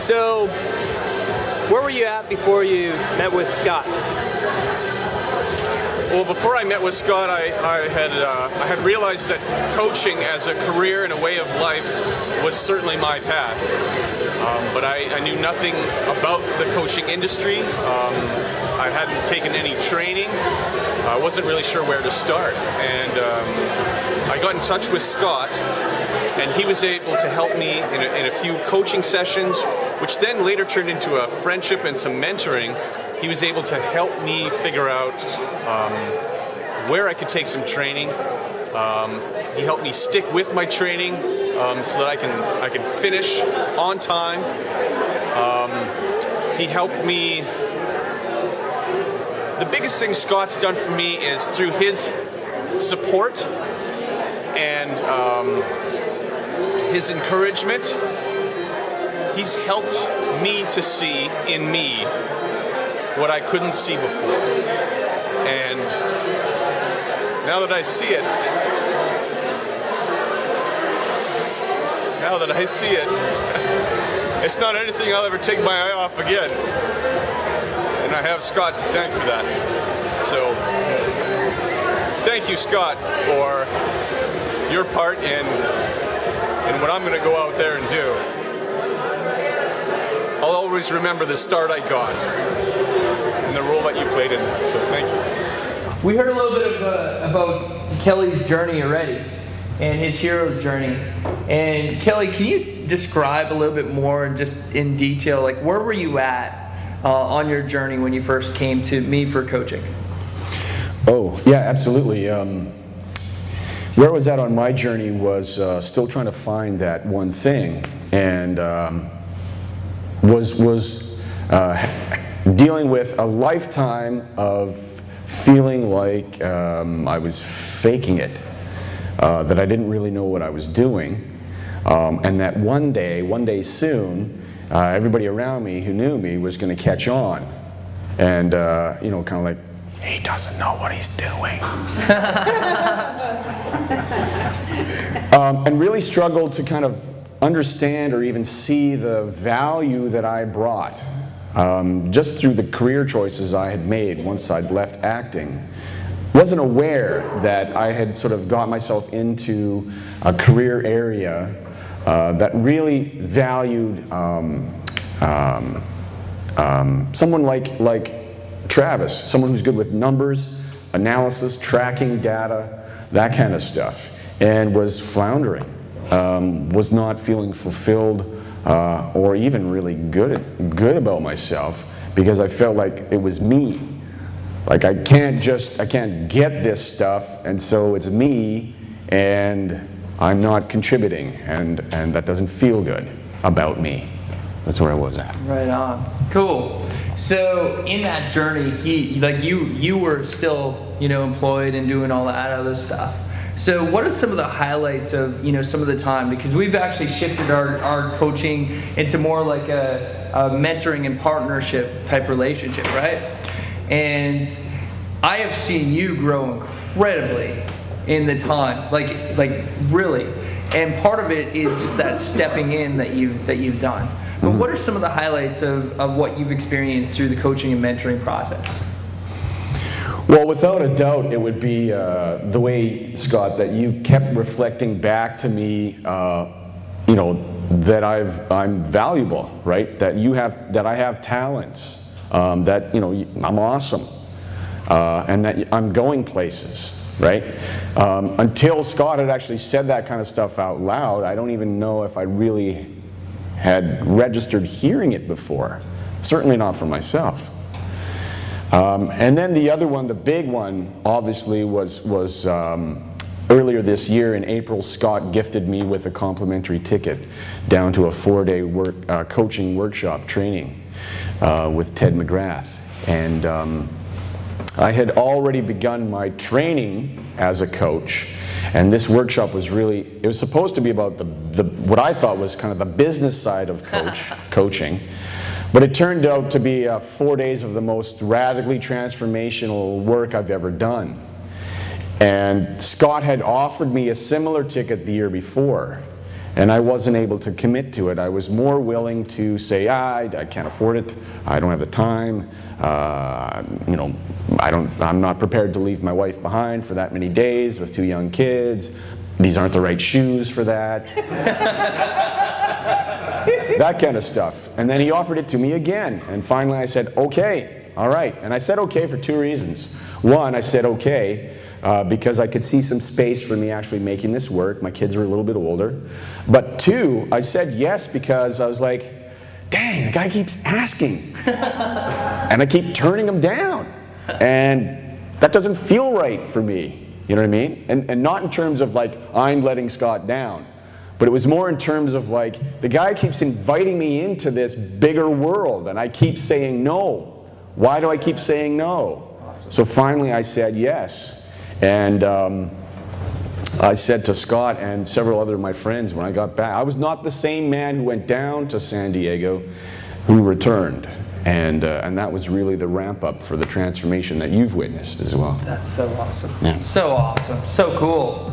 So, where were you at before you met with Scott? Well, before I met with Scott, I had realized that coaching as a career and a way of life was certainly my path. But I knew nothing about the coaching industry. I hadn't taken any training. I wasn't really sure where to start. And I got in touch with Scott, and he was able to help me in a few coaching sessions, which then later turned into a friendship and some mentoring. He was able to help me figure out where I could take some training. He helped me stick with my training so that I can finish on time. He helped me. The biggest thing Scott's done for me is through his support and his encouragement. He's helped me to see in me what I couldn't see before. And now that I see it, it's not anything I'll ever take my eye off again. And I have Scott to thank for that. So, thank you, Scott, for your part in what I'm going to go out there and do. I'll always remember the start I got and the role that you played in that, so thank you. We heard a little bit about Kelly's journey already and his hero's journey. And Kelly, can you describe a little bit more just in detail, like where were you at on your journey when you first came to me for coaching? Oh, yeah, absolutely. Where I was at on my journey was still trying to find that one thing, and was dealing with a lifetime of feeling like I was faking it, that I didn't really know what I was doing, and that one day soon, everybody around me who knew me was going to catch on, and you know, kind of like, he doesn't know what he's doing. And really struggled to kind of understand or even see the value that I brought just through the career choices I had made once I'd left acting. Wasn't aware that I had sort of got myself into a career area that really valued someone like Travis, someone who's good with numbers, analysis, tracking data, that kind of stuff, and was floundering, was not feeling fulfilled or even really good about myself, because I felt like it was me. Like I can't get this stuff, and so it's me, and I'm not contributing, and that doesn't feel good about me. That's where I was at. Right on. Cool. So in that journey, you were still, you know, employed and doing all that other stuff. So what are some of the highlights of, you know, some of the time? Because we've actually shifted our coaching into more like a mentoring and partnership type relationship, right? And I have seen you grow incredibly in the time, like really. And part of it is just that stepping in that you've done. But what are some of the highlights of what you've experienced through the coaching and mentoring process? Well, without a doubt, it would be the way, Scott, that you kept reflecting back to me, you know, that I'm valuable, right? That I have talents, that, you know, I'm awesome, and that I'm going places, right? Until Scott had actually said that kind of stuff out loud, I don't even know if I really had registered hearing it before. Certainly not for myself. And then the other one, the big one, obviously was earlier this year in April. Scott gifted me with a complimentary ticket down to a 4-day coaching workshop training with Ted McGrath. And I had already begun my training as a coach, and this workshop was really, it was supposed to be about what I thought was kind of the business side of coaching. But it turned out to be 4 days of the most radically transformational work I've ever done. And Scott had offered me a similar ticket the year before. And I wasn't able to commit to it. I was more willing to say, I can't afford it, I don't have the time, you know, I'm not prepared to leave my wife behind for that many days with 2 young kids. These aren't the right shoes for that. That kind of stuff. And then he offered it to me again. And finally I said, okay, all right. And I said okay for 2 reasons. One, I said okay because I could see some space for me actually making this work. My kids were a little bit older. But 2, I said yes because I was like, dang, the guy keeps asking. And I keep turning him down. And that doesn't feel right for me. You know what I mean? And not in terms of like, I'm letting Scott down. But it was more in terms of like, the guy keeps inviting me into this bigger world and I keep saying no. Why do I keep saying no? Awesome. So finally I said yes. And I said to Scott and several other of my friends when I got back, I was not the same man who went down to San Diego who returned. And that was really the ramp up for the transformation that you've witnessed as well. That's so awesome. Yeah. So awesome. So cool.